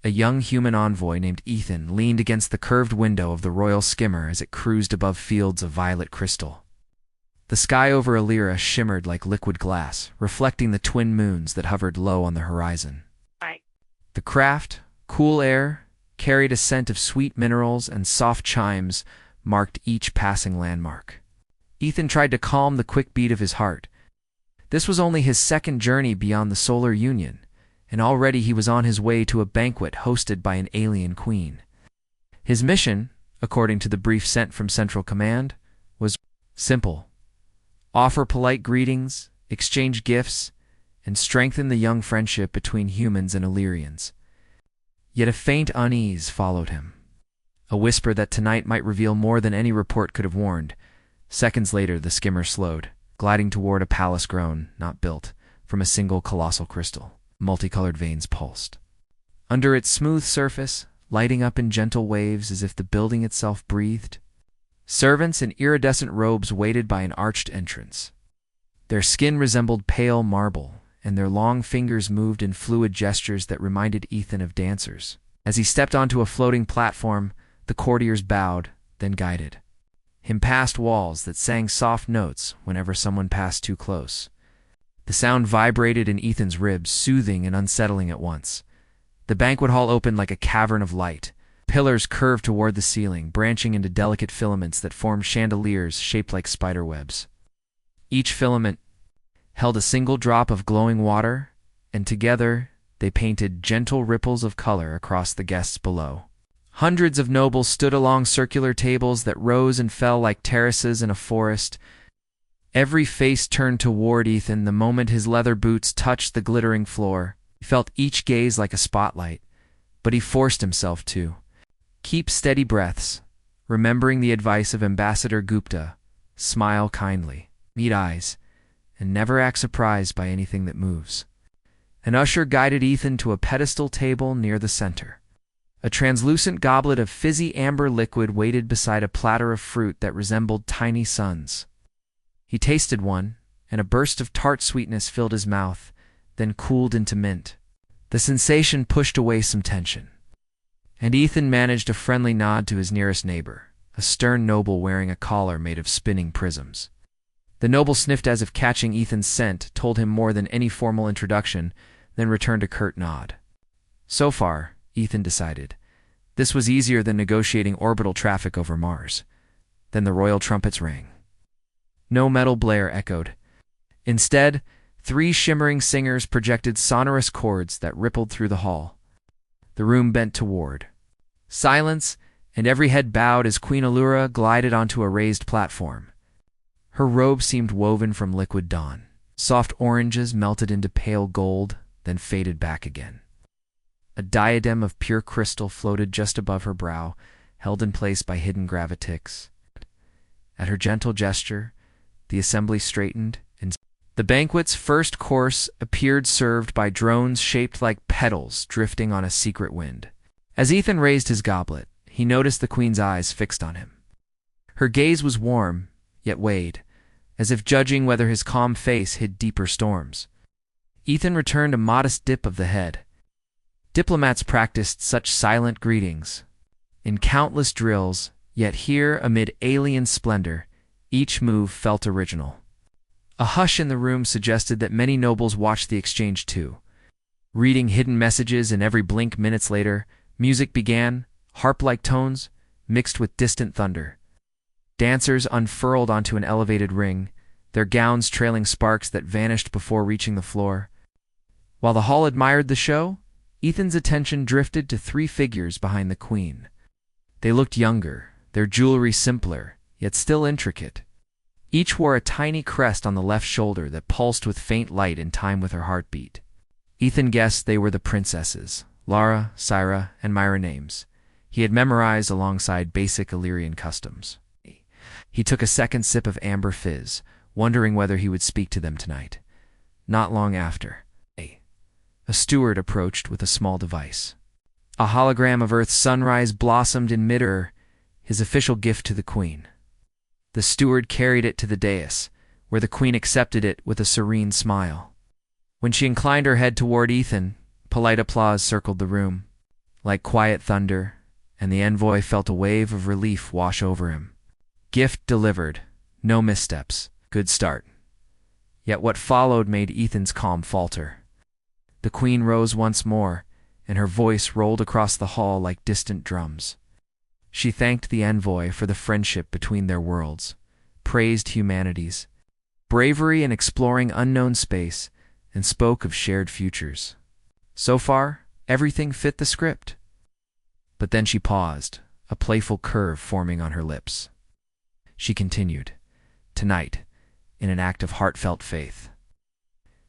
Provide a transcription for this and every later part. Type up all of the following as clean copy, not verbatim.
A young human envoy named Ethan leaned against the curved window of the royal skimmer as it cruised above fields of violet crystal. The sky over Illyria shimmered like liquid glass, reflecting the twin moons that hovered low on the horizon. The craft, cool air, carried a scent of sweet minerals, and soft chimes marked each passing landmark. Ethan tried to calm the quick beat of his heart. This was only his second journey beyond the Solar Union, and already he was on his way to a banquet hosted by an alien queen. His mission, according to the brief sent from Central Command, was simple: offer polite greetings, exchange gifts, and strengthen the young friendship between humans and Illyrians. Yet a faint unease followed him, a whisper that tonight might reveal more than any report could have warned. Seconds later, the skimmer slowed, gliding toward a palace grown, not built, from a single colossal crystal. Multicolored veins pulsed. Under its smooth surface, lighting up in gentle waves as if the building itself breathed, servants in iridescent robes waited by an arched entrance. Their skin resembled pale marble, and their long fingers moved in fluid gestures that reminded Ethan of dancers. As he stepped onto a floating platform, the courtiers bowed, then guided him past walls that sang soft notes whenever someone passed too close. The sound vibrated in Ethan's ribs, soothing and unsettling at once. The banquet hall opened like a cavern of light. Pillars curved toward the ceiling, branching into delicate filaments that formed chandeliers shaped like spider webs. Each filament held a single drop of glowing water, and together they painted gentle ripples of color across the guests below. Hundreds of nobles stood along circular tables that rose and fell like terraces in a forest. Every face turned toward Ethan the moment his leather boots touched the glittering floor. He felt each gaze like a spotlight, but he forced himself to keep steady breaths, remembering the advice of Ambassador Gupta: smile kindly, meet eyes, and never act surprised by anything that moves. An usher guided Ethan to a pedestal table near the center. A translucent goblet of fizzy amber liquid waited beside a platter of fruit that resembled tiny suns. He tasted one, and a burst of tart sweetness filled his mouth, then cooled into mint. The sensation pushed away some tension, and Ethan managed a friendly nod to his nearest neighbor, a stern noble wearing a collar made of spinning prisms. The noble sniffed as if catching Ethan's scent told him more than any formal introduction, then returned a curt nod. So far, Ethan decided, this was easier than negotiating orbital traffic over Mars. Then the royal trumpets rang. No metal blare echoed. Instead, 3 shimmering singers projected sonorous chords that rippled through the hall. The room bent toward silence, and every head bowed as Queen Allura glided onto a raised platform. Her robe seemed woven from liquid dawn. Soft oranges melted into pale gold, then faded back again. A diadem of pure crystal floated just above her brow, held in place by hidden gravitics. At her gentle gesture, the assembly straightened, and the banquet's first course appeared, served by drones shaped like petals drifting on a secret wind. As Ethan raised his goblet, he noticed the queen's eyes fixed on him. Her gaze was warm, yet weighed, as if judging whether his calm face hid deeper storms. Ethan returned a modest dip of the head. Diplomats practiced such silent greetings in countless drills, yet here, amid alien splendor, each move felt original. A hush in the room suggested that many nobles watched the exchange too, reading hidden messages, and every blink minutes later, music began, harp-like tones mixed with distant thunder. Dancers unfurled onto an elevated ring, their gowns trailing sparks that vanished before reaching the floor. While the hall admired the show, Ethan's attention drifted to 3 figures behind the queen. They looked younger, their jewelry simpler, yet still intricate. Each wore a tiny crest on the left shoulder that pulsed with faint light in time with her heartbeat. Ethan guessed they were the princesses, Lara, Syra, and Myra names he had memorized alongside basic Illyrian customs. He took a second sip of amber fizz, wondering whether he would speak to them tonight. Not long after, a steward approached with a small device. A hologram of Earth's sunrise blossomed in mid-air, his official gift to the queen. The steward carried it to the dais, where the queen accepted it with a serene smile. When she inclined her head toward Ethan, polite applause circled the room. like quiet thunder, and the envoy felt a wave of relief wash over him. Gift delivered. No missteps. Good start. Yet what followed made Ethan's calm falter. The queen rose once more, and her voice rolled across the hall like distant drums. She thanked the envoy for the friendship between their worlds, praised humanity's bravery in exploring unknown space, and spoke of shared futures. So far, everything fit the script. But then she paused, a playful curve forming on her lips. She continued, tonight, in an act of heartfelt faith,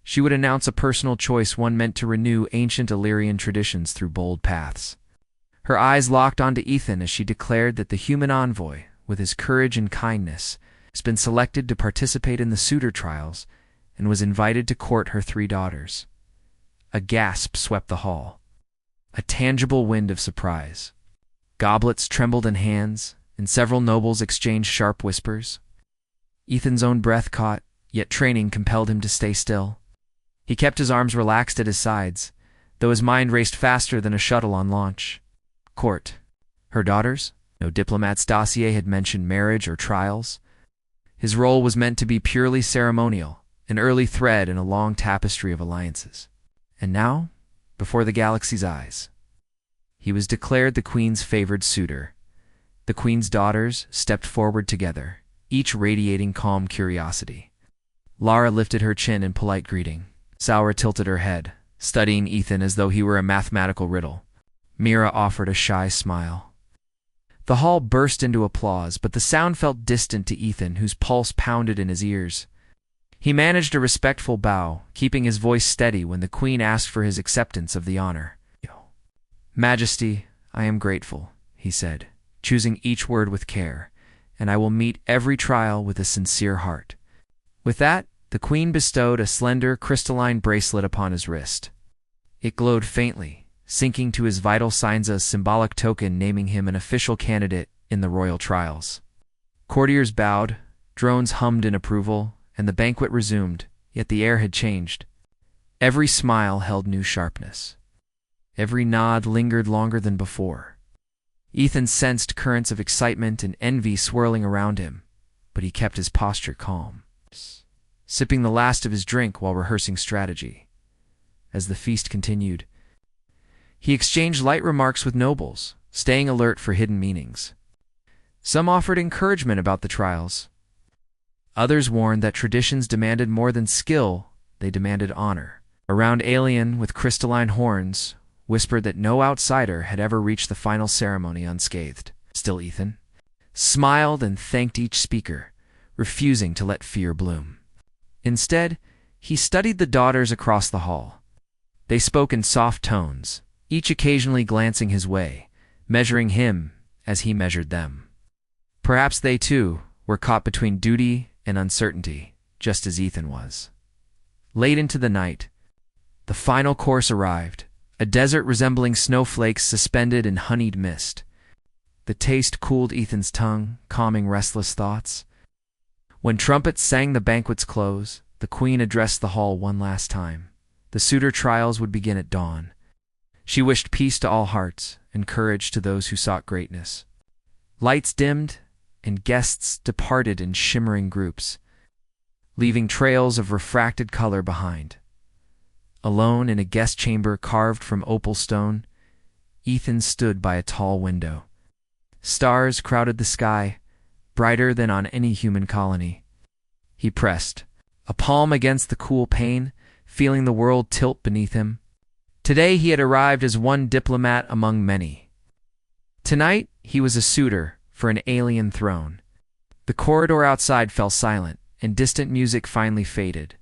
she would announce a personal choice, one meant to renew ancient Illyrian traditions through bold paths. Her eyes locked onto Ethan as she declared that the human envoy, with his courage and kindness, has been selected to participate in the suitor trials and was invited to court her 3 daughters. A gasp swept the hall, a tangible wind of surprise. Goblets trembled in hands, and several nobles exchanged sharp whispers. Ethan's own breath caught, yet training compelled him to stay still. He kept his arms relaxed at his sides, though his mind raced faster than a shuttle on launch. Court. Her daughters? No diplomat's dossier had mentioned marriage or trials. His role was meant to be purely ceremonial, an early thread in a long tapestry of alliances. And now, before the galaxy's eyes, he was declared the queen's favored suitor. The queen's daughters stepped forward together, each radiating calm curiosity. Lara lifted her chin in polite greeting. Saura tilted her head, studying Ethan as though he were a mathematical riddle. Mira offered a shy smile. The hall burst into applause, but the sound felt distant to Ethan, whose pulse pounded in his ears. He managed a respectful bow, keeping his voice steady when the queen asked for his acceptance of the honor. "Majesty, I am grateful," he said, choosing each word with care, "and I will meet every trial with a sincere heart." With that, the queen bestowed a slender, crystalline bracelet upon his wrist. It glowed faintly, sinking to his vital signs, a symbolic token naming him an official candidate in the royal trials. Courtiers bowed, drones hummed in approval, and the banquet resumed, yet the air had changed. Every smile held new sharpness. Every nod lingered longer than before. Ethan sensed currents of excitement and envy swirling around him, but he kept his posture calm, sipping the last of his drink while rehearsing strategy. As the feast continued, he exchanged light remarks with nobles, staying alert for hidden meanings. Some offered encouragement about the trials. Others warned that traditions demanded more than skill, they demanded honor. A round alien with crystalline horns whispered that no outsider had ever reached the final ceremony unscathed. Still Ethan smiled and thanked each speaker, refusing to let fear bloom. Instead, he studied the daughters across the hall. They spoke in soft tones, each occasionally glancing his way, measuring him as he measured them. Perhaps they, too, were caught between duty and uncertainty, just as Ethan was. Late into the night, the final course arrived, a desert resembling snowflakes suspended in honeyed mist. The taste cooled Ethan's tongue, calming restless thoughts. When trumpets sang the banquet's close, the queen addressed the hall one last time. The suitor trials would begin at dawn. She wished peace to all hearts and courage to those who sought greatness. Lights dimmed, and guests departed in shimmering groups, leaving trails of refracted color behind. Alone in a guest chamber carved from opal stone, Ethan stood by a tall window. Stars crowded the sky, brighter than on any human colony. He pressed, a palm against the cool pane, feeling the world tilt beneath him. Today he had arrived as one diplomat among many. Tonight he was a suitor for an alien throne. The corridor outside fell silent, and distant music finally faded.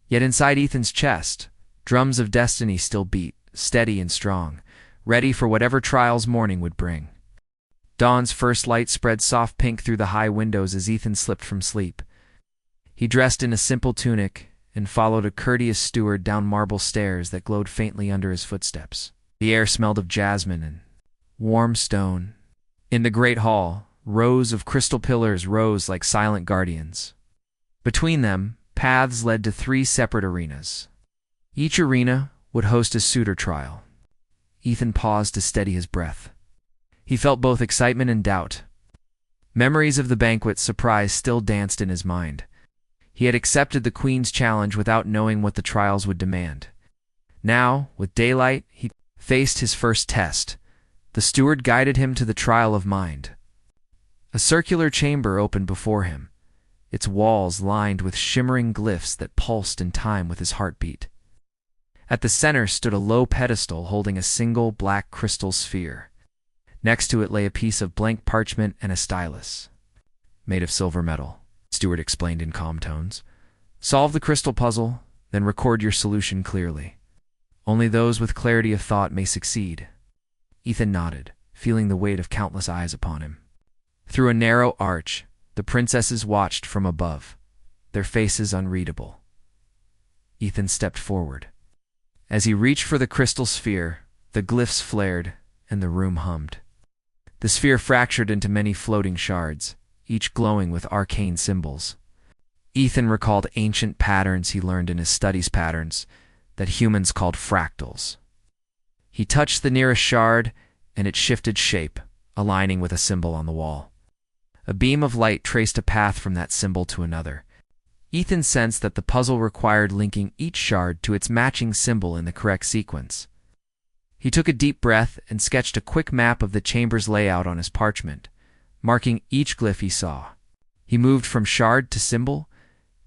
Yet inside Ethan's chest, drums of destiny still beat, steady and strong, ready for whatever trials morning would bring. Dawn's first light spread soft pink through the high windows as Ethan slipped from sleep. He dressed in a simple tunic and followed a courteous steward down marble stairs that glowed faintly under his footsteps. The air smelled of jasmine and warm stone. In the great hall, rows of crystal pillars rose like silent guardians. Between them, paths led to 3 separate arenas. Each arena would host a suitor trial. Ethan paused to steady his breath. He felt both excitement and doubt. Memories of the banquet surprise still danced in his mind. He had accepted the Queen's challenge without knowing what the trials would demand. Now, with daylight, he faced his first test. The steward guided him to the trial of mind. A circular chamber opened before him, its walls lined with shimmering glyphs that pulsed in time with his heartbeat. At the center stood a low pedestal holding a single black crystal sphere. Next to it lay a piece of blank parchment and a stylus. "Made of silver metal," Stewart explained in calm tones. "Solve the crystal puzzle, then record your solution clearly. Only those with clarity of thought may succeed." Ethan nodded, feeling the weight of countless eyes upon him. Through a narrow arch, the princesses watched from above, their faces unreadable. Ethan stepped forward. As he reached for the crystal sphere, the glyphs flared, and the room hummed. The sphere fractured into many floating shards, each glowing with arcane symbols. Ethan recalled ancient patterns he learned in his studies, patterns that humans called fractals. He touched the nearest shard, and it shifted shape, aligning with a symbol on the wall. A beam of light traced a path from that symbol to another. Ethan sensed that the puzzle required linking each shard to its matching symbol in the correct sequence. He took a deep breath and sketched a quick map of the chamber's layout on his parchment, marking each glyph he saw. He moved from shard to symbol,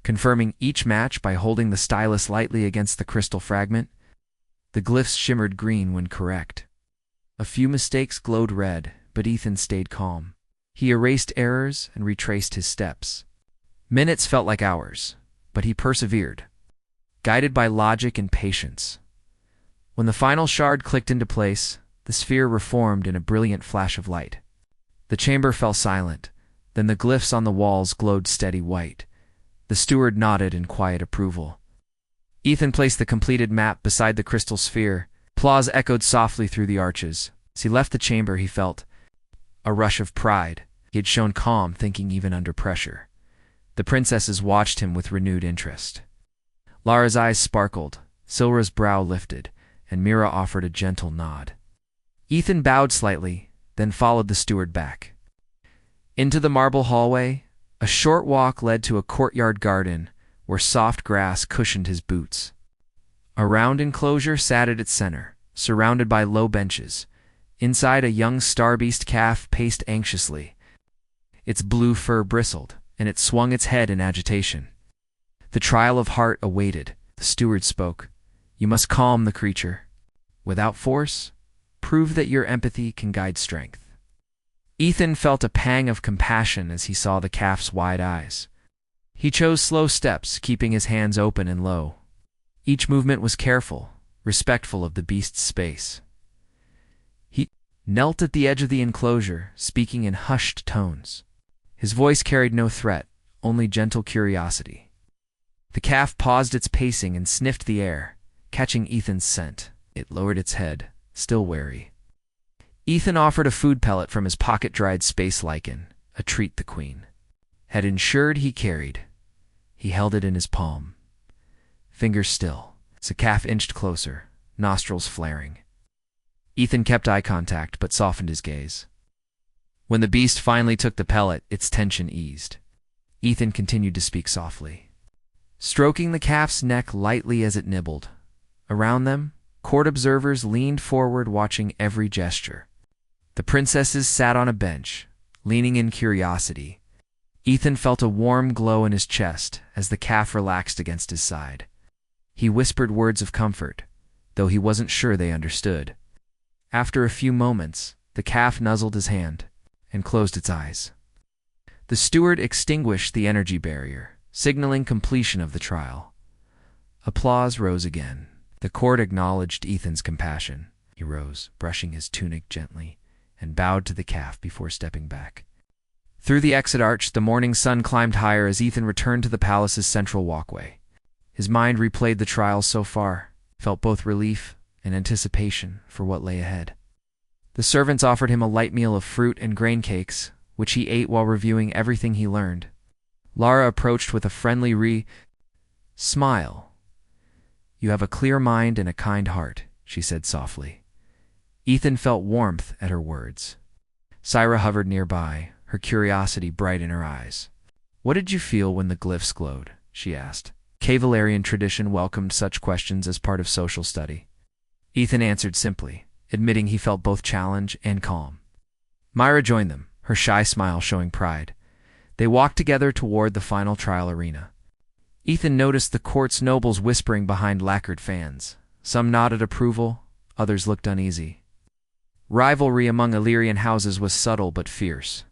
confirming each match by holding the stylus lightly against the crystal fragment. The glyphs shimmered green when correct. A few mistakes glowed red, but Ethan stayed calm. He erased errors and retraced his steps. Minutes felt like hours, but he persevered, guided by logic and patience. When the final shard clicked into place, the sphere reformed in a brilliant flash of light. The chamber fell silent, then the glyphs on the walls glowed steady white. The steward nodded in quiet approval. Ethan placed the completed map beside the crystal sphere. Applause echoed softly through the arches. As he left the chamber, he felt a rush of pride. He had shown calm thinking even under pressure. The princesses watched him with renewed interest. Lara's eyes sparkled, Silra's brow lifted, and Mira offered a gentle nod. Ethan bowed slightly, then followed the steward back. Into the marble hallway, a short walk led to a courtyard garden where soft grass cushioned his boots. A round enclosure sat at its center, surrounded by low benches. Inside, a young starbeast calf paced anxiously. Its blue fur bristled, and it swung its head in agitation. The trial of heart awaited. The steward spoke. "You must calm the creature. Without force, prove that your empathy can guide strength." Ethan felt a pang of compassion as he saw the calf's wide eyes. He chose slow steps, keeping his hands open and low. Each movement was careful, respectful of the beast's space. He knelt at the edge of the enclosure, speaking in hushed tones. His voice carried no threat, only gentle curiosity. The calf paused its pacing and sniffed the air, catching Ethan's scent. It lowered its head, still wary. Ethan offered a food pellet from his pocket-dried space lichen, a treat the queen had ensured he carried. He held it in his palm, fingers still. The calf inched closer, nostrils flaring. Ethan kept eye contact but softened his gaze. When the beast finally took the pellet, its tension eased. Ethan continued to speak softly, stroking the calf's neck lightly as it nibbled. Around them, court observers leaned forward, watching every gesture. The princesses sat on a bench, leaning in curiosity. Ethan felt a warm glow in his chest as the calf relaxed against his side. He whispered words of comfort, though he wasn't sure they understood. After a few moments, the calf nuzzled his hand and closed its eyes. The steward extinguished the energy barrier, signaling completion of the trial. Applause rose again. The court acknowledged Ethan's compassion. He rose, brushing his tunic gently, and bowed to the calf before stepping back. Through the exit arch, the morning sun climbed higher as Ethan returned to the palace's central walkway. His mind replayed the trials so far, felt both relief and anticipation for what lay ahead. The servants offered him a light meal of fruit and grain cakes, which he ate while reviewing everything he learned. Lara approached with a friendly smile. "You have a clear mind and a kind heart," she said softly. Ethan felt warmth at her words. Syra hovered nearby, her curiosity bright in her eyes. "What did you feel when the glyphs glowed?" she asked. Cavalarian tradition welcomed such questions as part of social study. Ethan answered simply, admitting he felt both challenge and calm. Myra joined them, her shy smile showing pride. They walked together toward the final trial arena. Ethan noticed the court's nobles whispering behind lacquered fans. Some nodded approval, others looked uneasy. Rivalry among Illyrian houses was subtle but fierce.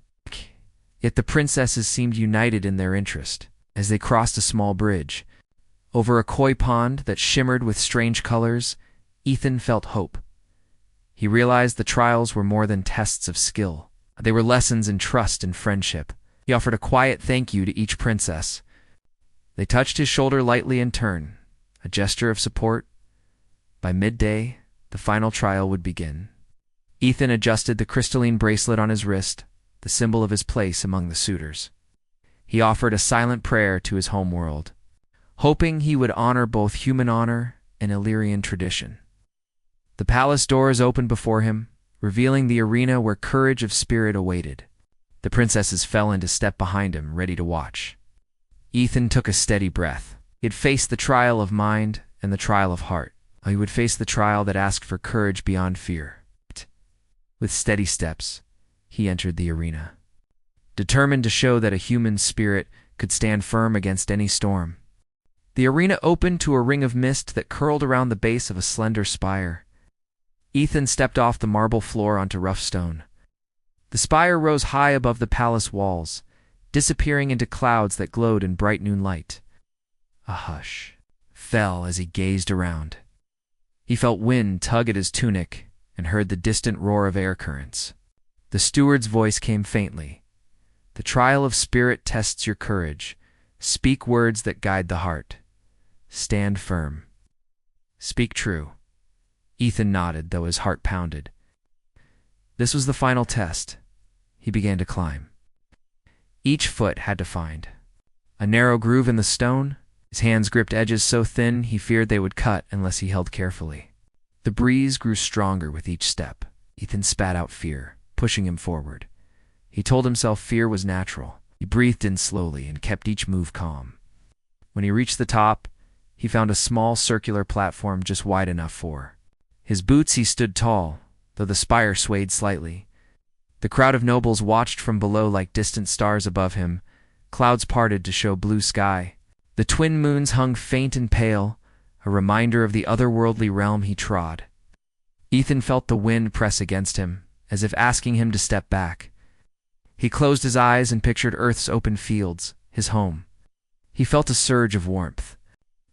Yet the princesses seemed united in their interest. As they crossed a small bridge, over a koi pond that shimmered with strange colors, Ethan felt hope. He realized the trials were more than tests of skill. They were lessons in trust and friendship. He offered a quiet thank you to each princess. They touched his shoulder lightly in turn, a gesture of support. By midday, the final trial would begin. Ethan adjusted the crystalline bracelet on his wrist, the symbol of his place among the suitors. He offered a silent prayer to his homeworld, hoping he would honor both human honor and Illyrian tradition. The palace doors opened before him, revealing the arena where courage of spirit awaited. The princesses fell into step behind him, ready to watch. Ethan took a steady breath. He had faced the trial of mind and the trial of heart. He would face the trial that asked for courage beyond fear. With steady steps, he entered the arena, determined to show that a human spirit could stand firm against any storm. The arena opened to a ring of mist that curled around the base of a slender spire. Ethan stepped off the marble floor onto rough stone. The spire rose high above the palace walls, disappearing into clouds that glowed in bright noon light. A hush fell as he gazed around. He felt wind tug at his tunic and heard the distant roar of air currents. The steward's voice came faintly. "The trial of spirit tests your courage. Speak words that guide the heart. Stand firm. Speak true." Ethan nodded, though his heart pounded. This was the final test. He began to climb. Each foot had to find a narrow groove in the stone. His hands gripped edges so thin he feared they would cut unless he held carefully. The breeze grew stronger with each step. Ethan spat out fear, pushing him forward. He told himself fear was natural. He breathed in slowly and kept each move calm. When he reached the top, he found a small circular platform just wide enough for his boots. He stood tall, though the spire swayed slightly. The crowd of nobles watched from below like distant stars above him. Clouds parted to show blue sky. The twin moons hung faint and pale, a reminder of the otherworldly realm he trod. Ethan felt the wind press against him, as if asking him to step back. He closed his eyes and pictured Earth's open fields, his home. He felt a surge of warmth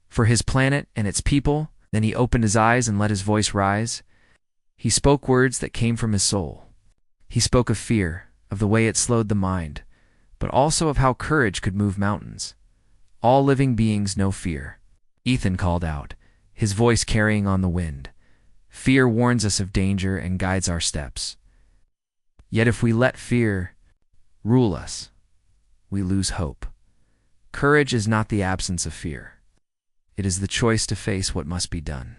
for his planet and its people. Then he opened his eyes and let his voice rise. He spoke words that came from his soul. He spoke of fear, of the way it slowed the mind, but also of how courage could move mountains. All living beings know fear. Ethan called out, his voice carrying on the wind. Fear warns us of danger and guides our steps. Yet if we let fear rule us, we lose hope. Courage is not the absence of fear. It is the choice to face what must be done.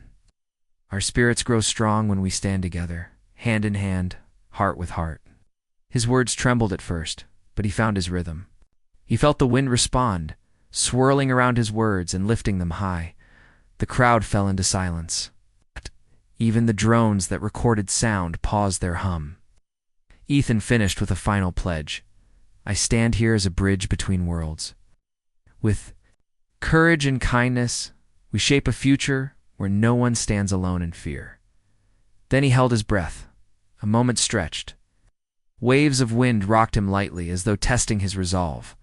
Our spirits grow strong when we stand together, hand in hand, heart with heart. His words trembled at first, but he found his rhythm. He felt the wind respond, swirling around his words and lifting them high. The crowd fell into silence. Even the drones that recorded sound paused their hum. Ethan finished with a final pledge. "I stand here as a bridge between worlds. With courage and kindness, we shape a future where no one stands alone in fear." Then he held his breath. A moment stretched. Waves of wind rocked him lightly as though testing his resolve.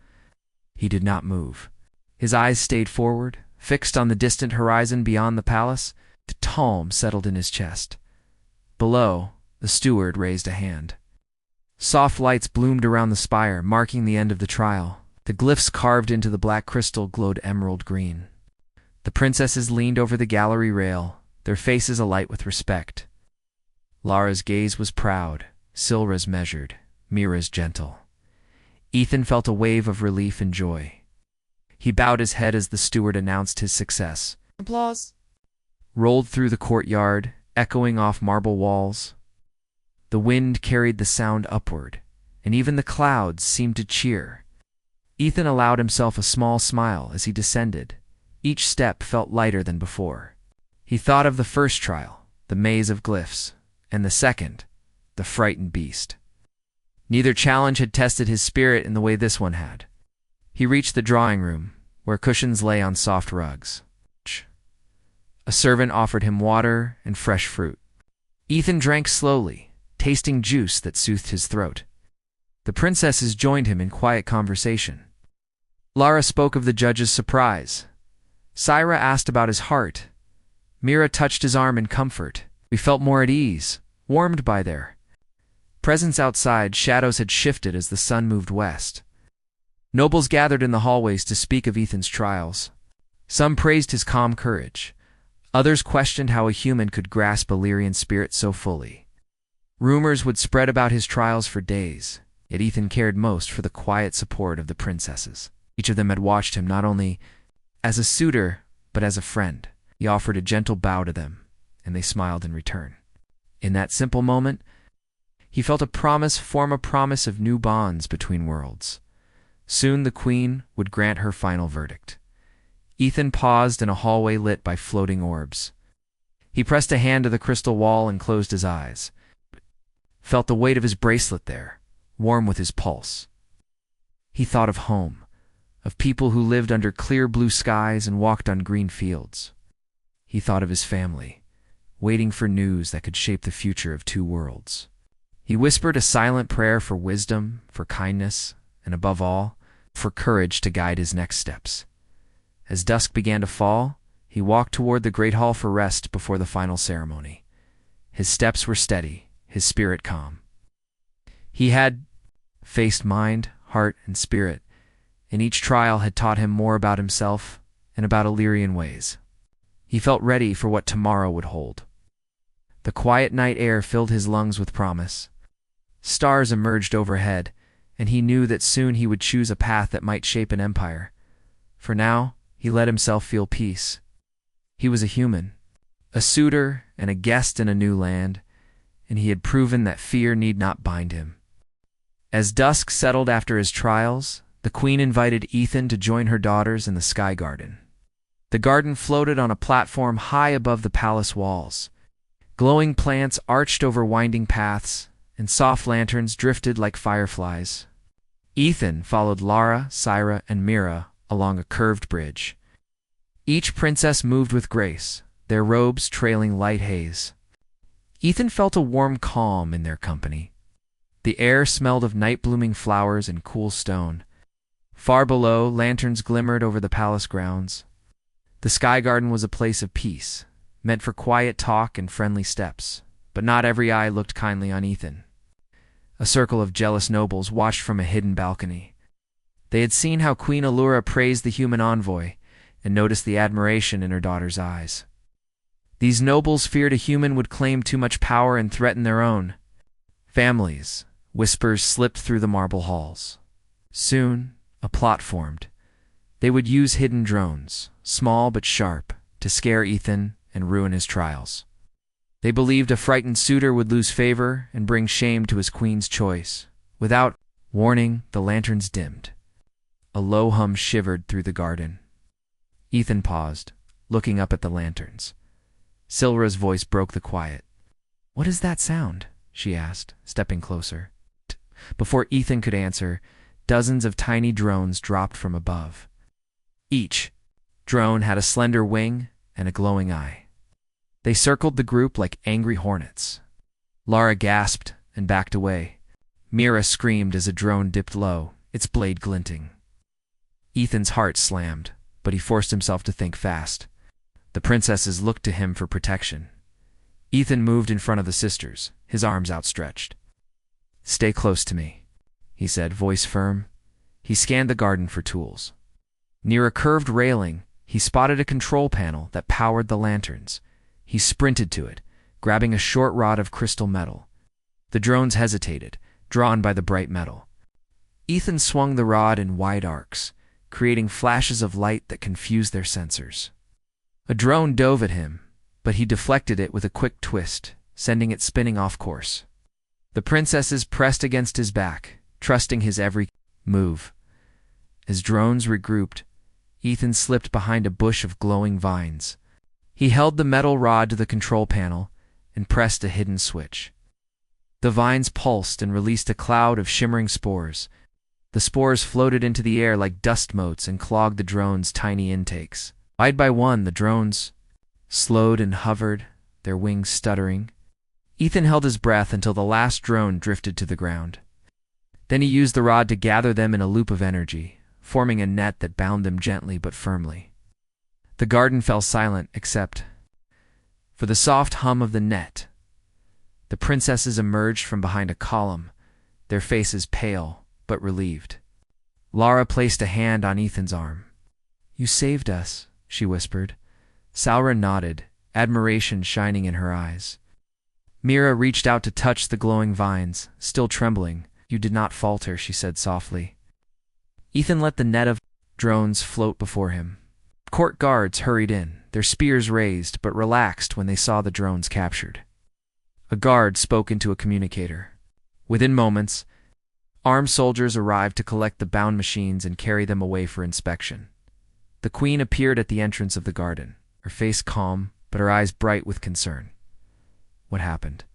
He did not move. His eyes stayed forward, fixed on the distant horizon beyond the palace. A calm settled in his chest. Below, the steward raised a hand. Soft lights bloomed around the spire, marking the end of the trial. The glyphs carved into the black crystal glowed emerald green. The princesses leaned over the gallery rail, their faces alight with respect. Lara's gaze was proud, Silra's measured, Mira's gentle. Ethan felt a wave of relief and joy. He bowed his head as the steward announced his success. Applause rolled through the courtyard, echoing off marble walls. The wind carried the sound upward, and even the clouds seemed to cheer. Ethan allowed himself a small smile as he descended. Each step felt lighter than before. He thought of the first trial, the maze of glyphs, and the second, the frightened beast. Neither challenge had tested his spirit in the way this one had. He reached the drawing room, where cushions lay on soft rugs. A servant offered him water and fresh fruit. Ethan drank slowly, tasting juice that soothed his throat. The princesses joined him in quiet conversation. Lara spoke of the judge's surprise. Syra asked about his heart. Mira touched his arm in comfort. We felt more at ease, warmed by their presence outside. Shadows had shifted as the sun moved west. Nobles gathered in the hallways to speak of Ethan's trials. Some praised his calm courage. Others questioned how a human could grasp Illyrian spirit so fully. Rumors would spread about his trials for days, yet Ethan cared most for the quiet support of the princesses. Each of them had watched him not only as a suitor, but as a friend. He offered a gentle bow to them, and they smiled in return. In that simple moment, he felt a promise form a promise of new bonds between worlds. Soon the queen would grant her final verdict. Ethan paused in a hallway lit by floating orbs. He pressed a hand to the crystal wall and closed his eyes. Felt the weight of his bracelet there, warm with his pulse. He thought of home, of people who lived under clear blue skies and walked on green fields. He thought of his family, waiting for news that could shape the future of two worlds. He whispered a silent prayer for wisdom, for kindness, and above all, for courage to guide his next steps. As dusk began to fall, he walked toward the great hall for rest before the final ceremony. His steps were steady, his spirit calm. He had faced mind, heart, and spirit, and each trial had taught him more about himself and about Illyrian ways. He felt ready for what tomorrow would hold. The quiet night air filled his lungs with promise. Stars emerged overhead, and he knew that soon he would choose a path that might shape an empire. For now, he let himself feel peace. He was a human, a suitor and a guest in a new land, and he had proven that fear need not bind him. As dusk settled after his trials, the queen invited Ethan to join her daughters in the sky garden. The garden floated on a platform high above the palace walls. Glowing plants arched over winding paths, and soft lanterns drifted like fireflies. Ethan followed Lara, Syra, and Mira along a curved bridge. Each princess moved with grace, their robes trailing light haze. Ethan felt a warm calm in their company. The air smelled of night-blooming flowers and cool stone. Far below, lanterns glimmered over the palace grounds. The sky garden was a place of peace, meant for quiet talk and friendly steps, but not every eye looked kindly on Ethan. A circle of jealous nobles watched from a hidden balcony. They had seen how Queen Allura praised the human envoy, and noticed the admiration in her daughter's eyes. These nobles feared a human would claim too much power and threaten their own. Families, whispers slipped through the marble halls. Soon, a plot formed. They would use hidden drones, small but sharp, to scare Ethan and ruin his trials. They believed a frightened suitor would lose favor and bring shame to his queen's choice. Without warning, the lanterns dimmed. A low hum shivered through the garden. Ethan paused, looking up at the lanterns. Silra's voice broke the quiet. "What is that sound?" she asked, stepping closer. Before Ethan could answer, dozens of tiny drones dropped from above. Each drone had a slender wing and a glowing eye. They circled the group like angry hornets. Lara gasped and backed away. Mira screamed as a drone dipped low, its blade glinting. Ethan's heart slammed, but he forced himself to think fast. The princesses looked to him for protection. Ethan moved in front of the sisters, his arms outstretched. "Stay close to me," he said, voice firm. He scanned the garden for tools. Near a curved railing, he spotted a control panel that powered the lanterns. He sprinted to it, grabbing a short rod of crystal metal. The drones hesitated, drawn by the bright metal. Ethan swung the rod in wide arcs, creating flashes of light that confused their sensors. A drone dove at him, but he deflected it with a quick twist, sending it spinning off course. The princesses pressed against his back, trusting his every move. As drones regrouped, Ethan slipped behind a bush of glowing vines. He held the metal rod to the control panel and pressed a hidden switch. The vines pulsed and released a cloud of shimmering spores. The spores floated into the air like dust motes and clogged the drone's tiny intakes. One by one, the drones slowed and hovered, their wings stuttering. Ethan held his breath until the last drone drifted to the ground. Then he used the rod to gather them in a loop of energy, forming a net that bound them gently but firmly. The garden fell silent except for the soft hum of the net. The princesses emerged from behind a column, their faces pale but relieved. Lara placed a hand on Ethan's arm. "You saved us," she whispered. Saura nodded, admiration shining in her eyes. Mira reached out to touch the glowing vines, still trembling. "You did not falter," she said softly. Ethan let the net of drones float before him. Court guards hurried in, their spears raised but relaxed when they saw the drones captured. A guard spoke into a communicator. Within moments, armed soldiers arrived to collect the bound machines and carry them away for inspection. The queen appeared at the entrance of the garden, her face calm, but her eyes bright with concern. "What happened?"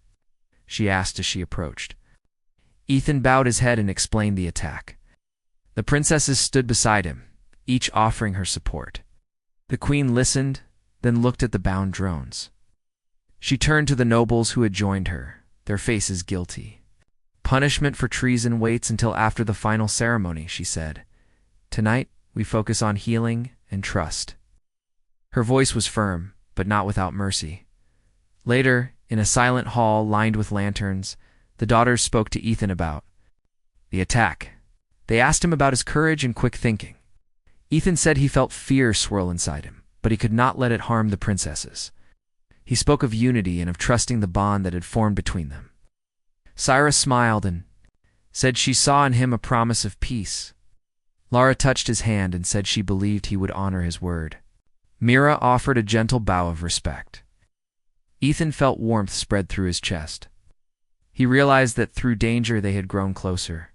she asked as she approached. Ethan bowed his head and explained the attack. The princesses stood beside him, each offering her support. The queen listened, then looked at the bound drones. She turned to the nobles who had joined her, their faces guilty. "Punishment for treason waits until after the final ceremony," she said. "Tonight, we focus on healing and trust." Her voice was firm, but not without mercy. Later, in a silent hall lined with lanterns, the daughters spoke to Ethan about the attack. They asked him about his courage and quick thinking. Ethan said he felt fear swirl inside him, but he could not let it harm the princesses. He spoke of unity and of trusting the bond that had formed between them. Saira smiled and said she saw in him a promise of peace. Lara touched his hand and said she believed he would honor his word. Mira offered a gentle bow of respect. Ethan felt warmth spread through his chest. He realized that through danger they had grown closer.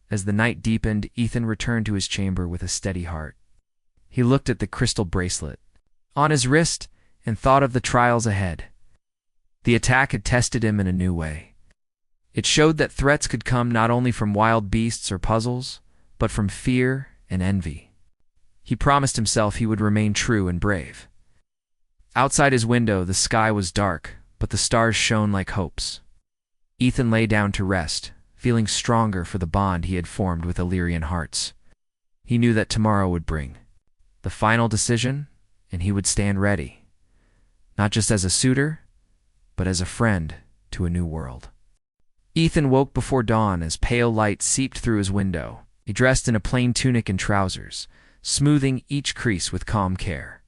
As the night deepened, Ethan returned to his chamber with a steady heart. He looked at the crystal bracelet on his wrist and thought of the trials ahead. The attack had tested him in a new way. It showed that threats could come not only from wild beasts or puzzles, but from fear and envy. He promised himself he would remain true and brave. Outside his window, the sky was dark, but the stars shone like hopes. Ethan lay down to rest, feeling stronger for the bond he had formed with Illyrian hearts. He knew that tomorrow would bring the final decision, and he would stand ready, not just as a suitor, but as a friend to a new world. Ethan woke before dawn as pale light seeped through his window. He dressed in a plain tunic and trousers, smoothing each crease with calm care.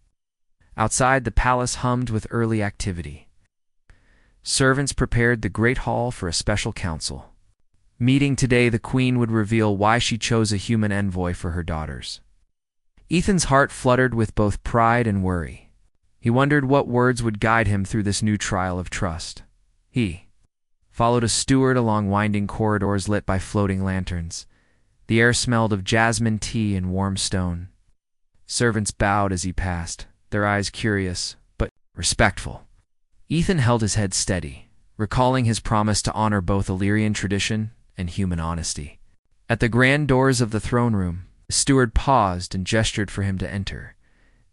Outside, the palace hummed with early activity. Servants prepared the great hall for a special council. Meeting today, the queen would reveal why she chose a human envoy for her daughters. Ethan's heart fluttered with both pride and worry. He wondered what words would guide him through this new trial of trust. He followed a steward along winding corridors lit by floating lanterns. The air smelled of jasmine tea and warm stone. Servants bowed as he passed, their eyes curious, but respectful. Ethan held his head steady, recalling his promise to honor both Illyrian tradition and human honesty. At the grand doors of the throne room, the steward paused and gestured for him to enter.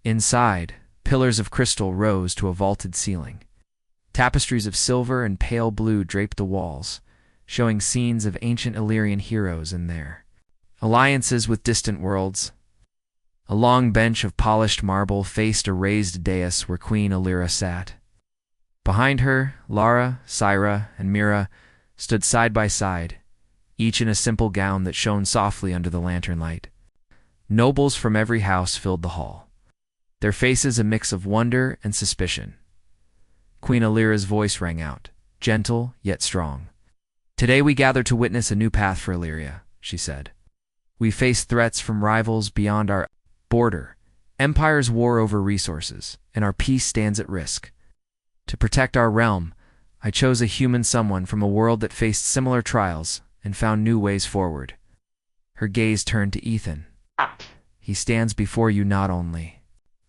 Inside, pillars of crystal rose to a vaulted ceiling. Tapestries of silver and pale blue draped the walls, showing scenes of ancient Illyrian heroes in their alliances with distant worlds. A long bench of polished marble faced a raised dais where Queen Illyra sat. Behind her, Lara, Saira, and Mira stood side by side, each in a simple gown that shone softly under the lantern light. Nobles from every house filled the hall, their faces a mix of wonder and suspicion. Queen Illyra's voice rang out, gentle yet strong. "Today we gather to witness a new path for Illyria," she said. "We face threats from rivals beyond our border. Empires war over resources, and our peace stands at risk. To protect our realm, I chose a human someone from a world that faced similar trials and found new ways forward. Her gaze turned to Ethan. He stands before you not only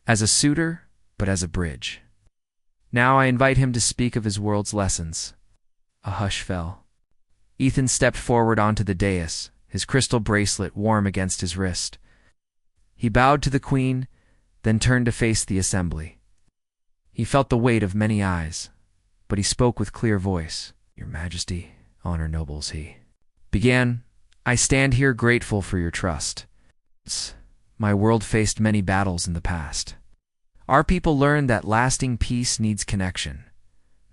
as a suitor, but as a bridge. Now I invite him to speak of his world's lessons. A hush fell. Ethan stepped forward onto the dais, his crystal bracelet warm against his wrist. He bowed to the queen, then turned to face the assembly. He felt the weight of many eyes, but he spoke with clear voice. Your Majesty, honor nobles, he began. I stand here grateful for your trust. My world faced many battles in the past. Our people learned that lasting peace needs connection.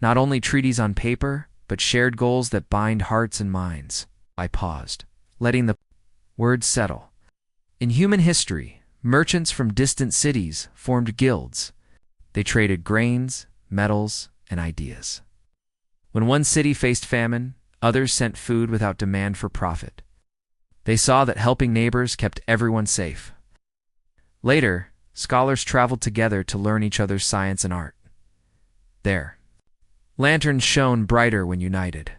Not only treaties on paper, but shared goals that bind hearts and minds. I paused, letting the words settle. In human history, merchants from distant cities formed guilds. They traded grains, metals, and ideas. When one city faced famine, others sent food without demand for profit. They saw that helping neighbors kept everyone safe. Later, scholars traveled together to learn each other's science and art. There, lanterns shone brighter when united.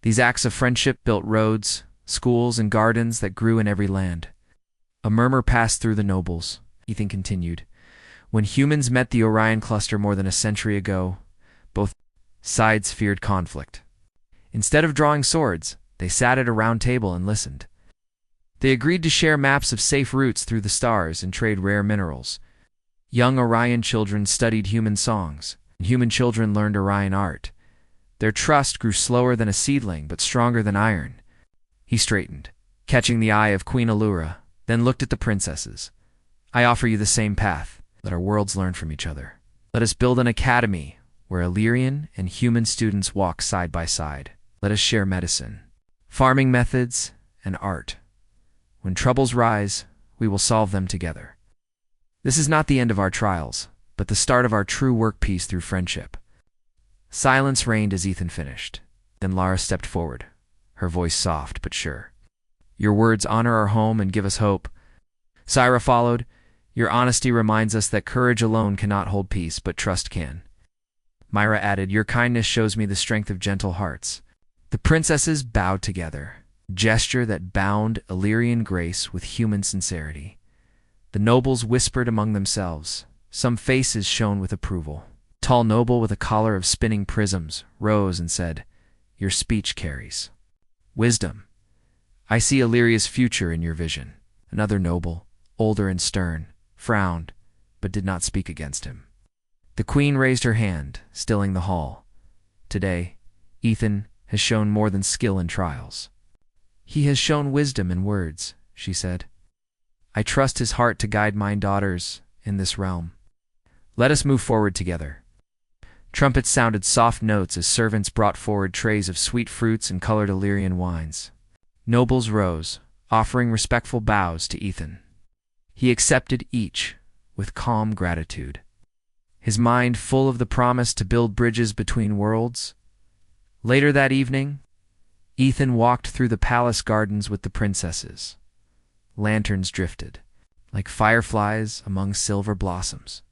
These acts of friendship built roads, schools, and gardens that grew in every land. A murmur passed through the nobles. Ethan continued. When humans met the Orion cluster more than a century ago, both sides feared conflict. Instead of drawing swords, they sat at a round table and listened. They agreed to share maps of safe routes through the stars and trade rare minerals. Young Orion children studied human songs, and human children learned Orion art. Their trust grew slower than a seedling, but stronger than iron. He straightened, catching the eye of Queen Allura, then looked at the princesses. I offer you the same path. Let our worlds learn from each other. Let us build an academy where Illyrian and human students walk side by side. Let us share medicine, farming methods, and art. When troubles rise, we will solve them together. This is not the end of our trials, but the start of our true work peace through friendship. Silence reigned as Ethan finished. Then Lara stepped forward, her voice soft but sure. Your words honor our home and give us hope. Syra followed. Your honesty reminds us that courage alone cannot hold peace, but trust can. Myra added, your kindness shows me the strength of gentle hearts. The princesses bowed together, a gesture that bound Illyrian grace with human sincerity. The nobles whispered among themselves. Some faces shone with approval. A tall noble with a collar of spinning prisms rose and said, your speech carries wisdom. I see Illyria's future in your vision. Another noble, older and stern, frowned, but did not speak against him. The queen raised her hand, stilling the hall. Today, Ethan has shown more than skill in trials. He has shown wisdom in words, she said. I trust his heart to guide my daughters in this realm. Let us move forward together. Trumpets sounded soft notes as servants brought forward trays of sweet fruits and colored Illyrian wines. Nobles rose, offering respectful bows to Ethan. He accepted each with calm gratitude, his mind full of the promise to build bridges between worlds. Later that evening, Ethan walked through the palace gardens with the princesses. Lanterns drifted, like fireflies among silver blossoms.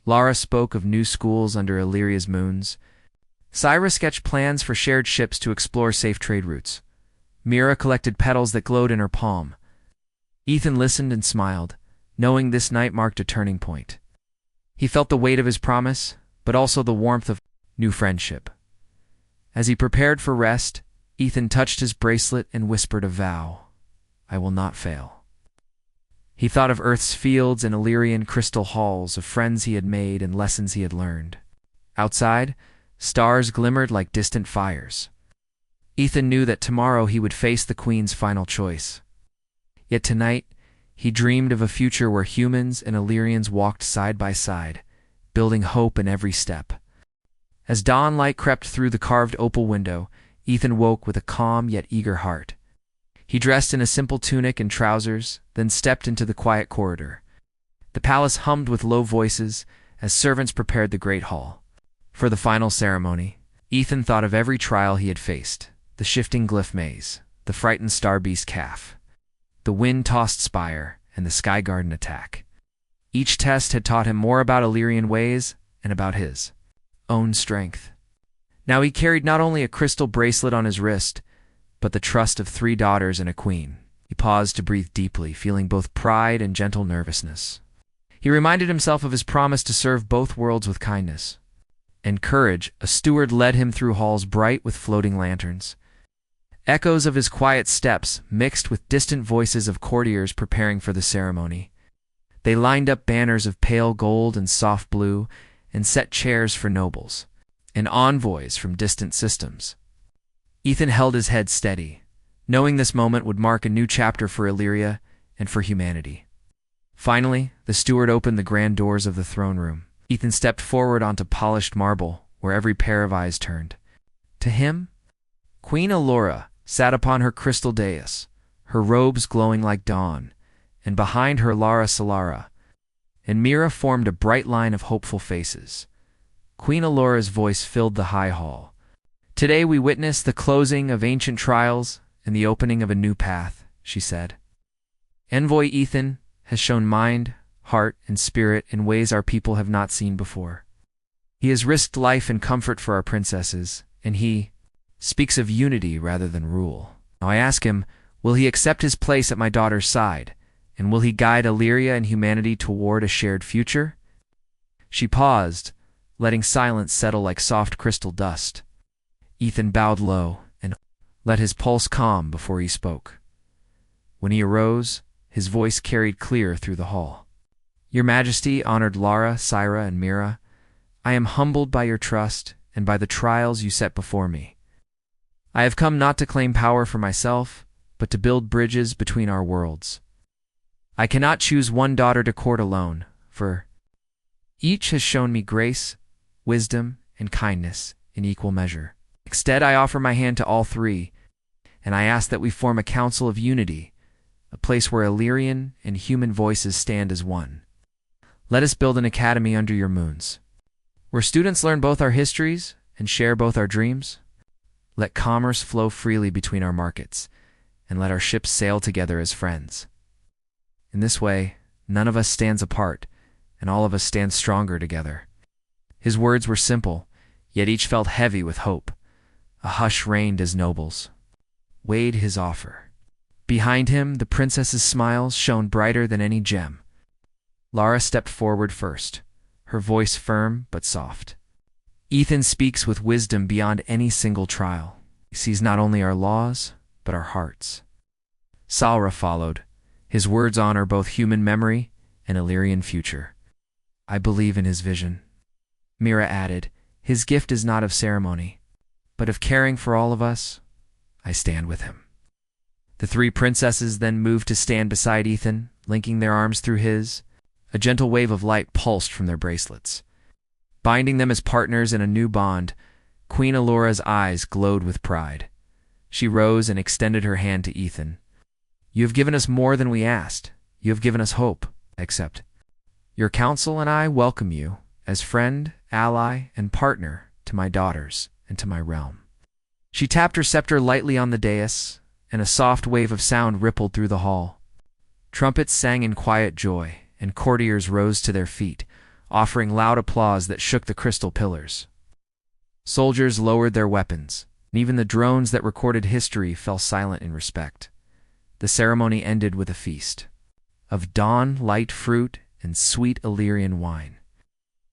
Lara spoke of new schools under Illyria's moons. Syra sketched plans for shared ships to explore safe trade routes. Mira collected petals that glowed in her palm. Ethan listened and smiled, knowing this night marked a turning point. He felt the weight of his promise, but also the warmth of new friendship. As he prepared for rest, Ethan touched his bracelet and whispered a vow. I will not fail. He thought of Earth's fields and Illyrian crystal halls, of friends he had made and lessons he had learned. Outside, stars glimmered like distant fires. Ethan knew that tomorrow he would face the Queen's final choice. Yet tonight, he dreamed of a future where humans and Illyrians walked side by side, building hope in every step. As dawn light crept through the carved opal window, Ethan woke with a calm yet eager heart. He dressed in a simple tunic and trousers, then stepped into the quiet corridor. The palace hummed with low voices as servants prepared the great hall. For the final ceremony, Ethan thought of every trial he had faced: the shifting glyph maze, the frightened star beast calf, the wind-tossed spire, and the sky garden attack. Each test had taught him more about Illyrian ways and about his own strength. Now he carried not only a crystal bracelet on his wrist, but the trust of 3 daughters and a queen. He paused to breathe deeply, feeling both pride and gentle nervousness. He reminded himself of his promise to serve both worlds with kindness and courage. A steward led him through halls bright with floating lanterns. Echoes of his quiet steps mixed with distant voices of courtiers preparing for the ceremony. They lined up banners of pale gold and soft blue and set chairs for nobles and envoys from distant systems. Ethan held his head steady, knowing this moment would mark a new chapter for Illyria and for humanity. Finally, the steward opened the grand doors of the throne room. Ethan stepped forward onto polished marble, where every pair of eyes turned. To him, Queen Allura sat upon her crystal dais, her robes glowing like dawn, and behind her Lara Solara and Mira formed a bright line of hopeful faces. Queen Allura's voice filled the high hall. "Today we witness the closing of ancient trials and the opening of a new path," she said. "Envoy Ethan has shown mind, heart, and spirit in ways our people have not seen before. He has risked life and comfort for our princesses, and he speaks of unity rather than rule. Now I ask him, will he accept his place at my daughter's side, and will he guide Illyria and humanity toward a shared future?" She paused, letting silence settle like soft crystal dust. Ethan bowed low and let his pulse calm before he spoke. When he arose, his voice carried clear through the hall. "Your Majesty, honored Lara, Syra, and Mira, I am humbled by your trust and by the trials you set before me. I have come not to claim power for myself, but to build bridges between our worlds. I cannot choose one daughter to court alone, for each has shown me grace, wisdom, and kindness in equal measure. Instead, I offer my hand to all 3, and I ask that we form a council of unity, a place where Illyrian and human voices stand as one. Let us build an academy under your moons, where students learn both our histories and share both our dreams. Let commerce flow freely between our markets, and let our ships sail together as friends. In this way, none of us stands apart, and all of us stand stronger together." His words were simple, yet each felt heavy with hope. A hush reigned as nobles weighed his offer. Behind him, the princess's smiles shone brighter than any gem. Lara stepped forward first, her voice firm but soft. "Ethan speaks with wisdom beyond any single trial. He sees not only our laws, but our hearts." Salra followed. His words honor both human memory and Illyrian future. "I believe in his vision." Mira added, "His gift is not of ceremony, but of caring for all of us. I stand with him." The 3 princesses then moved to stand beside Ethan, linking their arms through his. A gentle wave of light pulsed from their bracelets, binding them as partners in a new bond. Queen Allura's eyes glowed with pride. She rose and extended her hand to Ethan. "You have given us more than we asked. You have given us hope. Accept. Your council and I welcome you as friend, ally, and partner to my daughters and to my realm." She tapped her scepter lightly on the dais, and a soft wave of sound rippled through the hall. Trumpets sang in quiet joy, and courtiers rose to their feet, offering loud applause that shook the crystal pillars. Soldiers lowered their weapons, and even the drones that recorded history fell silent in respect. The ceremony ended with a feast of dawn-light fruit and sweet Illyrian wine.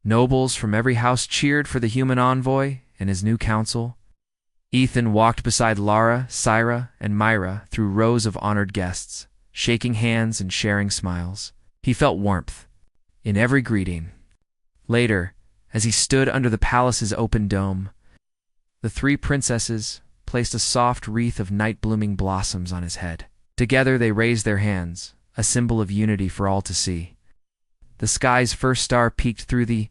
Nobles from every house cheered for the human envoy and his new council. Ethan walked beside Lara, Syra, and Myra through rows of honored guests, shaking hands and sharing smiles. He felt warmth in every greeting. Later, as he stood under the palace's open dome, the 3 princesses placed a soft wreath of night-blooming blossoms on his head. Together they raised their hands, a symbol of unity for all to see. The sky's first star peeked through the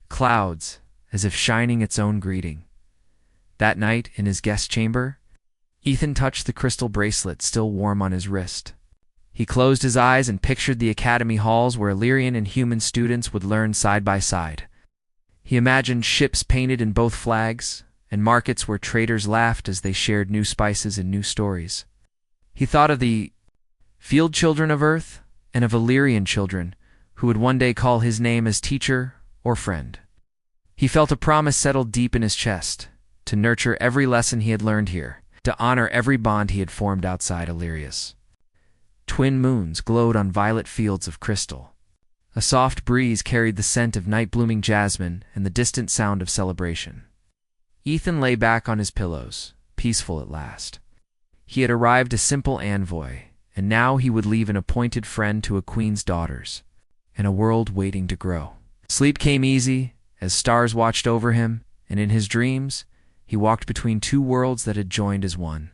clouds, as if shining its own greeting. That night, in his guest chamber, Ethan touched the crystal bracelet still warm on his wrist. He closed his eyes and pictured the academy halls where Illyrian and human students would learn side by side. He imagined ships painted in both flags, and markets where traders laughed as they shared new spices and new stories. He thought of the field children of Earth and of Illyrian children who would one day call his name as teacher or friend. He felt a promise settled deep in his chest. to nurture every lesson he had learned here, to honor every bond he had formed outside Illyrius. Twin moons glowed on violet fields of crystal. A soft breeze carried the scent of night-blooming jasmine and the distant sound of celebration. Ethan lay back on his pillows, peaceful at last. He had arrived a simple envoy, and now he would leave an appointed friend to a queen's daughters, and a world waiting to grow. Sleep came easy, as stars watched over him, and in his dreams, he walked between two worlds that had joined as one.